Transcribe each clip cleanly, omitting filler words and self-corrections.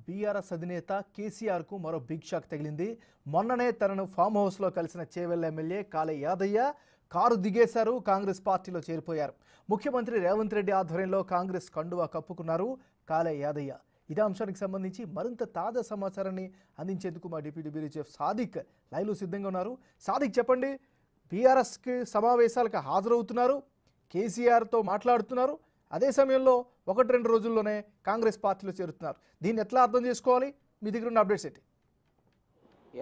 BRS అధినేత కేసీఆర్కు మరో బిగ్ షాక్ తగిలింది. మొన్ననే తనను ఫామ్ హౌస్లో కలిసిన చేవెళ్ల ఎమ్మెల్యే కాళ యాదయ్య కారు దిగేశారు, కాంగ్రెస్ పార్టీలో చేరిపోయారు. ముఖ్యమంత్రి రేవంత్ రెడ్డి ఆధ్వర్యంలో కాంగ్రెస్ కండువా కప్పుకున్నారు కాళ యాదయ్య. ఇదే అంశానికి సంబంధించి మరింత తాజా సమాచారాన్ని అందించేందుకు మా డిప్యూటీ బ్యూరో చీఫ్ సాదిక్ లైవ్లో సిద్ధంగా ఉన్నారు. సాదిక్, చెప్పండి, బీఆర్ఎస్కి సమావేశాలకు హాజరవుతున్నారు, కేసీఆర్తో మాట్లాడుతున్నారు, అదే సమయంలో 1-2 రోజుల్లోనే కాంగ్రెస్ పార్టీలో చేరుతున్నారు. దీన్ని ఎట్లా అర్థం చేసుకోవాలి? మీ దగ్గర ఉన్న అప్డేట్స్ ఏంటి?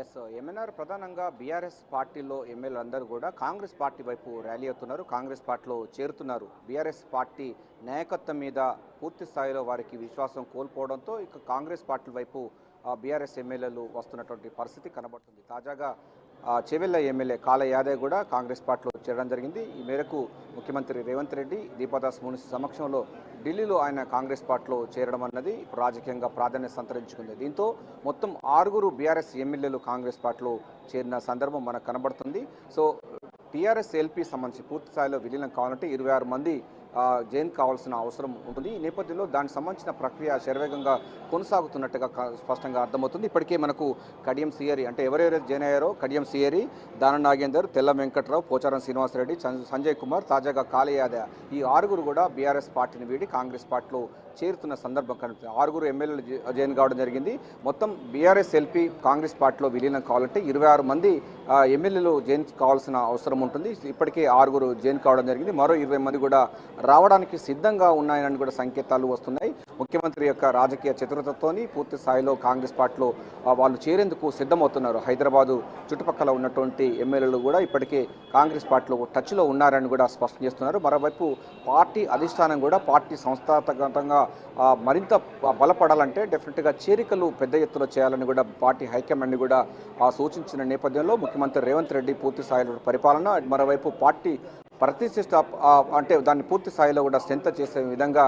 ఎస్, ఎంఎన్ఆర్ ప్రధానంగా బీఆర్ఎస్ పార్టీలో ఎమ్మెల్యేలు అందరూ కూడా కాంగ్రెస్ పార్టీ వైపు ర్యాలీ అవుతున్నారు, కాంగ్రెస్ పార్టీలో చేరుతున్నారు. బీఆర్ఎస్ పార్టీ నాయకత్వం మీద పూర్తి స్థాయిలో వారికి విశ్వాసం కోల్పోవడంతో ఇక కాంగ్రెస్ పార్టీ వైపు బీఆర్ఎస్ ఎమ్మెల్యేలు వస్తున్నటువంటి పరిస్థితి కనబడుతుంది. తాజాగా చేవెళ్ల ఎమ్మెల్యే కాళ యాదవ్ కూడా కాంగ్రెస్ పార్టీలో చేరడం జరిగింది. ఈ మేరకు ముఖ్యమంత్రి రేవంత్ రెడ్డి, దీపాదాస్ మున్సి సమక్షంలో ఢిల్లీలో ఆయన కాంగ్రెస్ పార్టీలో చేరడం అన్నది ఇప్పుడు రాజకీయంగా ప్రాధాన్యత సంతరించుకుంది. దీంతో మొత్తం 6 బీఆర్ఎస్ ఎమ్మెల్యేలు కాంగ్రెస్ పార్టీలో చేరిన సందర్భం మనకు కనబడుతుంది. సో టీఆర్ఎస్ ఎల్పీ సంబంధించి పూర్తి స్థాయిలో విలీనం కావాలంటే 26 మంది జైన్ కావాల్సిన అవసరం ఉంటుంది. ఈ నేపథ్యంలో దానికి సంబంధించిన ప్రక్రియ శరవేగంగా కొనసాగుతున్నట్టుగా స్పష్టంగా అర్థమవుతుంది. ఇప్పటికే మనకు కడియం సియరి, అంటే ఎవరెవరైతే జైన్ అయ్యారో కడియం సియరి, దాన నాగేందర్, తెల్ల వెంకట్రావు, పోచారం శ్రీనివాసరెడ్డి, సంజయ్ కుమార్, తాజాగా కాళ యాదవ్, ఈ 6 కూడా బీఆర్ఎస్ పార్టీని వీడి కాంగ్రెస్ పార్టీలో చేరుతున్న సందర్భం కనిపిస్తుంది. 6 ఎమ్మెల్యేలు జైన్ కావడం జరిగింది. మొత్తం బీఆర్ఎస్ ఎల్పీ కాంగ్రెస్ పార్టీలో విలీనం కావాలంటే 26 మంది ఎమ్మెల్యేలు జైన్ కావాల్సిన అవసరం ఉంటుంది. ఇప్పటికే 6 జైన్ కావడం జరిగింది. మరో 20 మంది కూడా రావడానికి సిద్ధంగా ఉన్నాయని కూడా సంకేతాలు వస్తున్నాయి. ముఖ్యమంత్రి యొక్క రాజకీయ చతురతతోని పూర్తి స్థాయిలో కాంగ్రెస్ పార్టీలో వాళ్ళు చేరేందుకు సిద్ధమవుతున్నారు. హైదరాబాదు చుట్టుపక్కల ఉన్నటువంటి ఎమ్మెల్యేలు కూడా ఇప్పటికే కాంగ్రెస్ పార్టీలో టచ్లో ఉన్నారని కూడా స్పష్టం చేస్తున్నారు. మరోవైపు పార్టీ అధిష్టానం కూడా పార్టీ సంస్థాగతంగా మరింత బలపడాలంటే డెఫినెట్గా చేరికలు పెద్ద ఎత్తున చేయాలని కూడా పార్టీ హైకమాండ్ కూడా సూచించిన నేపథ్యంలో ముఖ్యమంత్రి రేవంత్ రెడ్డి పూర్తి స్థాయిలో పరిపాలన, మరోవైపు పార్టీ ప్రతిష్ట అంటే దాన్ని పూర్తి స్థాయిలో కూడా స్ట్రెంత్ చేసే విధంగా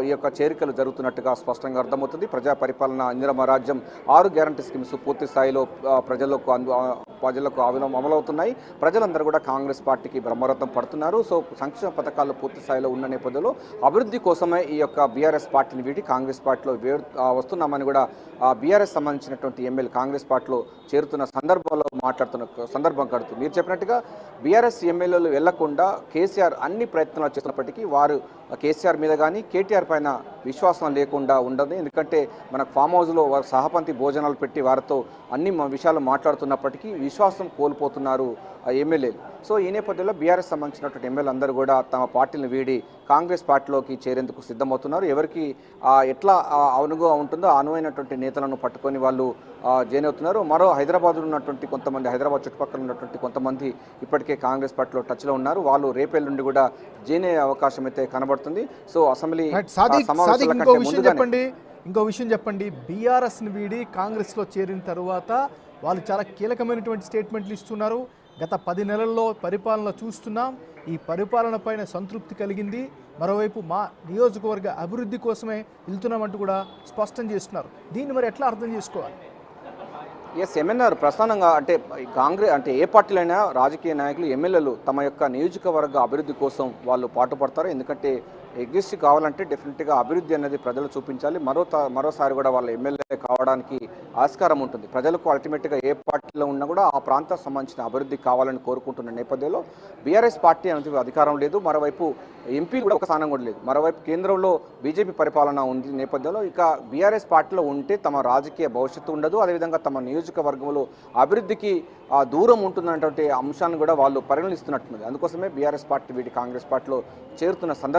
ఈ యొక్క చేరికలు జరుగుతున్నట్టుగా స్పష్టంగా అర్థమవుతుంది. ప్రజా పరిపాలన, ఇందిరమ్మ రాజ్యం, 6 గ్యారంటీ స్కీమ్స్ పూర్తి స్థాయిలో ప్రజలకు అమలవుతున్నాయి. ప్రజలందరూ కూడా కాంగ్రెస్ పార్టీకి బ్రహ్మరథం పడుతున్నారు. సో సంక్షేమ పథకాలు పూర్తి స్థాయిలో ఉన్న నేపథ్యంలో అభివృద్ధి కోసమే ఈ యొక్క బీఆర్ఎస్ పార్టీని వీటి కాంగ్రెస్ పార్టీలో వస్తున్నామని కూడా బీఆర్ఎస్ సంబంధించినటువంటి ఎమ్మెల్యే కాంగ్రెస్ పార్టీలో చేరుతున్న సందర్భంలో మాట్లాడుతున్న సందర్భం కడుతుంది. మీరు చెప్పినట్టుగా బీఆర్ఎస్ ఎమ్మెల్యేలు వెళ్లకుండా కేసీఆర్ అన్ని ప్రయత్నాలు చేస్తున్నప్పటికీ వారు కేసీఆర్ మీద కానీ కేటీఆర్ పైన విశ్వాసం లేకుండా ఉండదు. ఎందుకంటే మనకు ఫామ్ హౌస్లో వారు సహపంతి భోజనాలు పెట్టి వారితో అన్ని విషయాలు మాట్లాడుతున్నప్పటికీ విశ్వాసం కోల్పోతున్నారు ఎమ్మెల్యేలు. సో ఈ నేపథ్యంలో బీఆర్ఎస్ సంబంధించినటువంటి ఎమ్మెల్యేలు అందరూ కూడా తమ పార్టీని వీడి కాంగ్రెస్ పార్టీలోకి చేరేందుకు సిద్ధమవుతున్నారు. ఎవరికి ఎట్లా అనువుగా ఉంటుందో అనువైనటువంటి నేతలను పట్టుకొని వాళ్ళు జాయిన్ అవుతున్నారు. మరో హైదరాబాద్లో ఉన్నటువంటి కొంతమంది, హైదరాబాద్ చుట్టుపక్కల ఉన్నటువంటి కొంతమంది ఇప్పటికే కాంగ్రెస్ పార్టీలో టచ్లో ఉన్నారు. వాళ్ళు రేపేళ్ళుండి కూడా జాయిన్ అయ్యే అవకాశం అయితే కనబడుతుంది. సో అసెంబ్లీ ఇంకో విషయం చెప్పండి, బీఆర్ఎస్ని వీడి కాంగ్రెస్లో చేరిన తర్వాత వాళ్ళు చాలా కీలకమైనటువంటి స్టేట్మెంట్లు ఇస్తున్నారు. గత 10 నెలల్లో పరిపాలన చూస్తున్నాం, ఈ పరిపాలన పైన సంతృప్తి కలిగింది, మరోవైపు మా నియోజకవర్గ అభివృద్ధి కోసమే వెళ్తున్నామంటూ కూడా స్పష్టం చేస్తున్నారు. దీన్ని మరి ఎట్లా అర్థం చేసుకోవాలి? ఎస్, ఎంఎన్ఆర్ ప్రధానంగా అంటే ఏ పార్టీలైనా రాజకీయ నాయకులు, ఎమ్మెల్యేలు తమ యొక్క నియోజకవర్గ అభివృద్ధి కోసం వాళ్ళు పాటుపడతారు. ఎందుకంటే ఎగ్జిస్ట్ కావాలంటే డెఫినెట్గా అభివృద్ధి అనేది ప్రజలు చూపించాలి. మరోసారి కూడా వాళ్ళ ఎమ్మెల్యే కావడానికి ఆస్కారం ఉంటుంది. ప్రజలకు అల్టిమేట్గా ఏ పార్టీలో ఉన్నా కూడా ఆ ప్రాంతానికి సంబంధించిన అభివృద్ధి కావాలని కోరుకుంటున్న నేపథ్యంలో బీఆర్ఎస్ పార్టీ అనేది అధికారం లేదు, మరోవైపు ఎంపీ కూడా ఒక స్థానం కూడా లేదు, మరోవైపు కేంద్రంలో బీజేపీ పరిపాలన ఉంది నేపథ్యంలో ఇక బీఆర్ఎస్ పార్టీలో ఉంటే తమ రాజకీయ భవిష్యత్తు ఉండదు, అదేవిధంగా తమ నియోజకవర్గంలో అభివృద్ధికి దూరం ఉంటున్నటువంటి అంశాన్ని కూడా వాళ్ళు పరిగణిస్తున్నట్టున్నది. అందుకోసమే బీఆర్ఎస్ పార్టీ వీటి కాంగ్రెస్ పార్టీలో చేరుతున్న సందర్భం